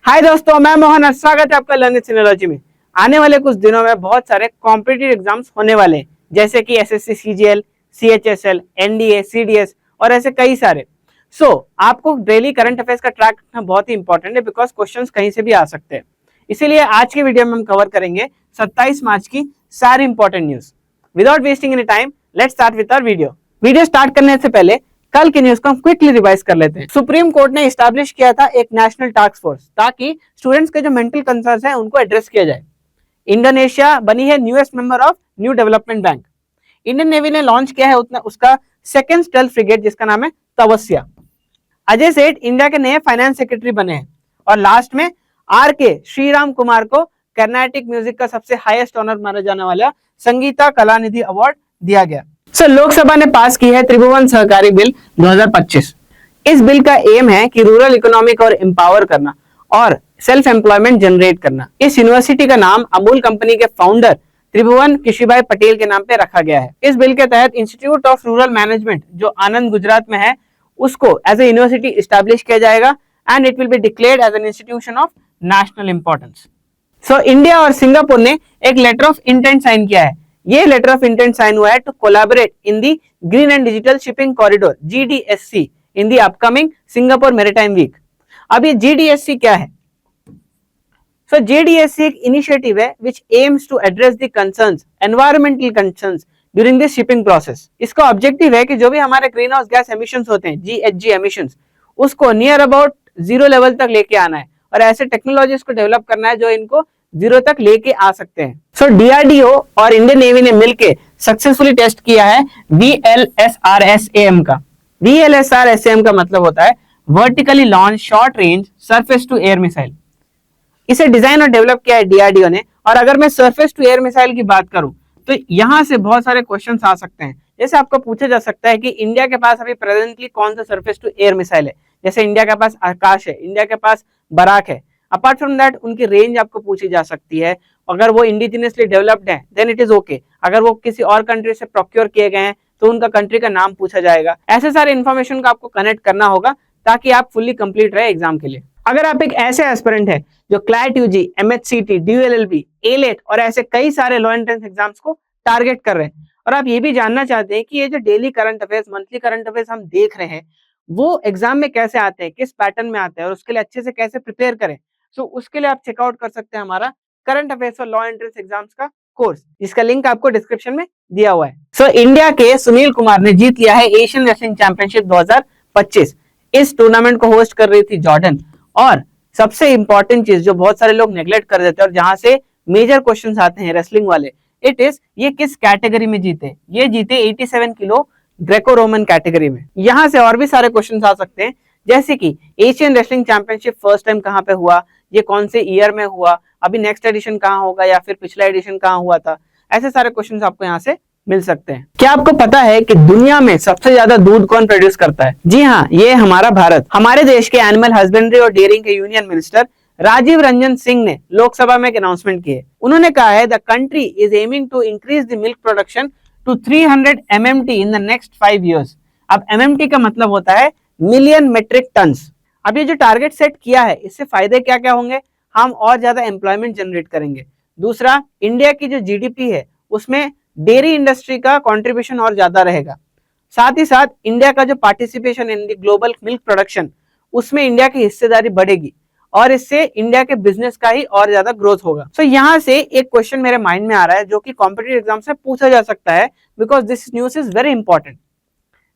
हाय दोस्तों, मैं मोहन और स्वागत है आपका लर्निंग सिनोलॉजी में। आने वाले कुछ दिनों में बहुत सारे कॉम्पिटिटिव एग्जाम्स होने वाले हैं, जैसे कि SSC CGL, CHSL, NDA, CDS और ऐसे कई सारे। आपको डेली करंट अफेयर्स का ट्रैक रखना बहुत ही इंपॉर्टेंट है, बिकॉज क्वेश्चंस कहीं से भी आ सकते हैं। इसीलिए आज के वीडियो में हम कवर करेंगे 27 मार्च की सारी important news. Without wasting any time, let's start with our video. Video start करने से पहले कल की न्यूज को हम क्विकली रिवाइज कर लेते हैं। सुप्रीम कोर्ट ने एस्टैब्लिश किया था एक नेशनल टास्क फोर्स, ताकि स्टूडेंट्स के जो मेंटल कंसर्न्स हैं उनको एड्रेस किया जाए। इंडोनेशिया बनी है newest member of new development bank. Indian navy ने लॉन्च किया है उसका सेकंड स्टेल्थ फ्रिगेट, जिसका नाम है तवस्या। अजय सेठ इंडिया के नए फाइनेंस सेक्रेटरी बने हैं। और लास्ट में आर के श्रीराम कुमार को कर्नाटिक म्यूजिक का सबसे हाईएस्ट ऑनर माना जाने वाला संगीता कलानिधि अवार्ड दिया गया। लोकसभा ने पास की है त्रिभुवन सहकारी बिल 2025। इस बिल का एम है कि रूरल इकोनॉमी को और एम्पावर करना और सेल्फ एम्प्लॉयमेंट जनरेट करना। इस यूनिवर्सिटी का नाम अमूल कंपनी के फाउंडर त्रिभुवन किशिभाई पटेल के नाम पे रखा गया है। इस बिल के तहत इंस्टीट्यूट ऑफ रूरल मैनेजमेंट, जो आनंद गुजरात में है, उसको एज ए यूनिवर्सिटी इस्टेब्लिश किया जाएगा and it will be declared as an institution of national importance. India और सिंगापुर ने एक लेटर ऑफ इंटेंट साइन किया है। ये लेटर ऑफ इंटेंट साइन हुआ है to collaborate in the green and digital shipping corridor GDSC in the upcoming Singapore maritime week. अब ये GDSC क्या है? GDSC एक इनिशिएटिव है which aims to address the concerns, environmental concerns during this shipping process. इसका objective है कि जो भी हमारे ग्रीन हाउस गैस एमिशंस होते हैं, GHG एमिशंस, उसको नियर अबाउट जीरो लेवल तक लेके आना है और ऐसे टेक्नोलॉजीज को डेवलप करना है जो इनको जीरो तक लेके आ सकते हैं। DRDO और इंडियन नेवी ने मिलकर सक्सेसफुली टेस्ट किया है VLSRSAM का। VLSRSAM का मतलब होता है vertically launch short range surface to air missile. इसे डिजाइन और डेवलप किया है DRDO ने। और अगर मैं सरफेस टू एयर मिसाइल की बात करूं तो यहां से बहुत सारे क्वेश्चन आ सकते हैं। जैसे आपको पूछा जा सकता है कि इंडिया के पास अभी प्रेजेंटली कौन सा सरफेस टू एयर मिसाइल है। जैसे इंडिया के पास आकाश है, इंडिया के पास बराक है। अपार्ट फ्रॉम दैट उनकी रेंज आपको पूछी जा सकती है। अगर वो इंडिजिनियसली डेवलप्ड है देन इट इज ओके। अगर वो किसी और कंट्री से प्रोक्योर किए गए हैं तो उनका कंट्री का नाम पूछा जाएगा। ऐसे सारे इन्फॉर्मेशन को आपको कनेक्ट करना होगा ताकि आप फुल्ली कंप्लीट रहे एग्जाम के लिए। अगर आप एक ऐसे एस्पिरेंट है जो CLAT UG, MHCT, DULLB, ALET और ऐसे कई सारे लॉ एंट्रेंस एग्जाम्स को टारगेट कर रहे हैं और आप ये भी जानना चाहते हैं कि ये जो daily current affairs, monthly current affairs हम देख रहे हैं वो एग्जाम में कैसे आते हैं, किस पैटर्न में आते हैं और उसके लिए अच्छे से कैसे प्रिपेयर करें, उसके लिए आप चेकआउट कर सकते हैं हमारा करंट अफेयर्स और लॉ एंट्रेंस एग्जाम्स का कोर्स, जिसका लिंक आपको डिस्क्रिप्शन में दिया हुआ है। इंडिया के सुनील कुमार ने जीत लिया है एशियन रेसलिंग चैंपियनशिप 2025। इस टूर्नामेंट को होस्ट कर रही थी जॉर्डन। और सबसे इंपॉर्टेंट चीज जो बहुत सारे लोग नेग्लेक्ट कर देते हैं और जहां से मेजर क्वेश्चंस आते हैं रेसलिंग वाले, इट इज ये किस कैटेगरी में जीते। ये जीते 87 किलो ग्रेको रोमन कैटेगरी में। यहां से और भी सारे क्वेश्चंस आ सकते हैं, जैसे कि Asian wrestling championship first time कहां पे हुआ, ये कौन से ईयर में हुआ, अभी नेक्स्ट एडिशन कहां होगा या फिर पिछला एडिशन कहां हुआ था। ऐसे सारे क्वेश्चंस आपको यहाँ से मिल सकते हैं। क्या आपको पता है कि दुनिया में सबसे ज्यादा दूध कौन प्रोड्यूस करता है? जी हाँ, ये हमारा भारत। हमारे देश के एनिमल हस्बेंड्री और डेयरिंग के यूनियन मिनिस्टर राजीव रंजन सिंह ने लोकसभा में एक अनाउंसमेंट की है। उन्होंने कहा है the country is aiming to increase the milk production to 300 MMT in the next 5 years। अब MMT का मतलब होता है मिलियन मेट्रिक टन्स। अब ये जो टारगेट सेट किया है, इससे फायदे क्या क्या होंगे? हम और ज्यादा एम्प्लॉयमेंट जनरेट करेंगे। दूसरा, इंडिया की जो GDP है उसमें डेयरी इंडस्ट्री का कंट्रीब्यूशन और ज्यादा रहेगा। साथ ही साथ इंडिया का जो participation in the global milk production, उसमें इंडिया की हिस्सेदारी बढ़ेगी और इससे इंडिया के बिजनेस का ही और ज्यादा ग्रोथ होगा। यहाँ से एक क्वेश्चन मेरे माइंड में आ रहा है जो कि कॉम्पिटिटिव एग्जाम से पूछा जा सकता है, because this news is very important.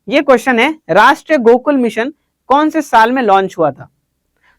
ये क्वेश्चन है, राष्ट्रीय गोकुल मिशन कौन से साल में लॉन्च हुआ था?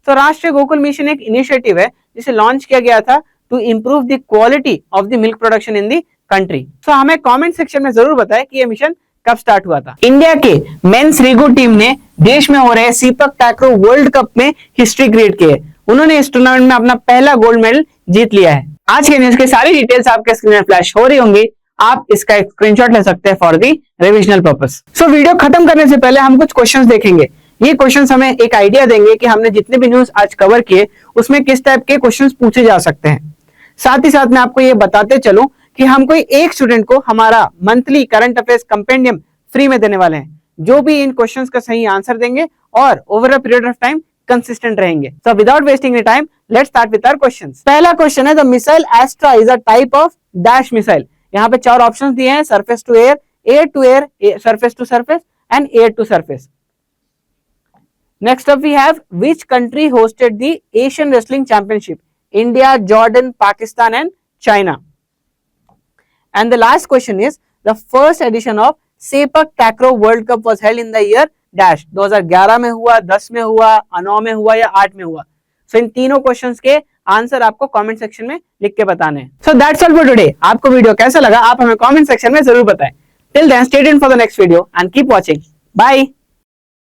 राष्ट्रीय गोकुल मिशन एक इनिशिएटिव है जिसे लॉन्च किया गया था to improve the quality of the milk production in the country. हमें कमेंट सेक्शन में जरूर बताएं कि ये मिशन कब स्टार्ट हुआ था। इंडिया के मेंस रीगो टीम ने देश में हो रहे सीपक टैक्रो वर्ल्ड कप में हिस्ट्री क्रिएट की है। उन्होंने इस टूर्नामेंट में अपना पहला गोल्ड मेडल जीत लिया है। आज के न्यूज की सारी डिटेल्स आपके स्क्रीन में फ्लैश हो रही होंगी। आप इसका एक स्क्रीनशॉट ले सकते हैं for the revisional purpose. Video खत्म करने से पहले हम कुछ क्वेश्चंस देखेंगे। ये क्वेश्चंस हमें एक आइडिया देंगे कि हमने जितने भी न्यूज आज कवर किए उसमें किस टाइप के क्वेश्चंस पूछे जा सकते हैं। साथ ही साथ मैं आपको ये बताते चलूं कि हम कोई एक स्टूडेंट को हमारा monthly current affairs compendium free में देने वाले हैं, जो भी इन क्वेश्चंस का सही आंसर देंगे और over a period of time consistent रहेंगे। So without wasting any time let's start with our questions. पहला क्वेश्चन है the missile Astra is a type of dash missile. यहाँ पे 4 ऑप्शंस दिए हैं, surface to air to air, surface to surface and air to surface. Next up we have which country hosted the Asian Wrestling Championship? India, Jordan, Pakistan and China. And the last question is the first edition of Sepak Takraw World Cup was held in the year dash. 2011 में हुआ, 10 में हुआ, 9 में हुआ या 8 में हुआ। So इन तीनों क्वेश्चंस के आंसर आपको कमेंट सेक्शन में लिख के बताने हैं। So that's all for today. आपको वीडियो कैसा लगा आप हमें कमेंट सेक्शन में जरूर बताएं। Till then stay tuned for the next video and keep watching. Bye.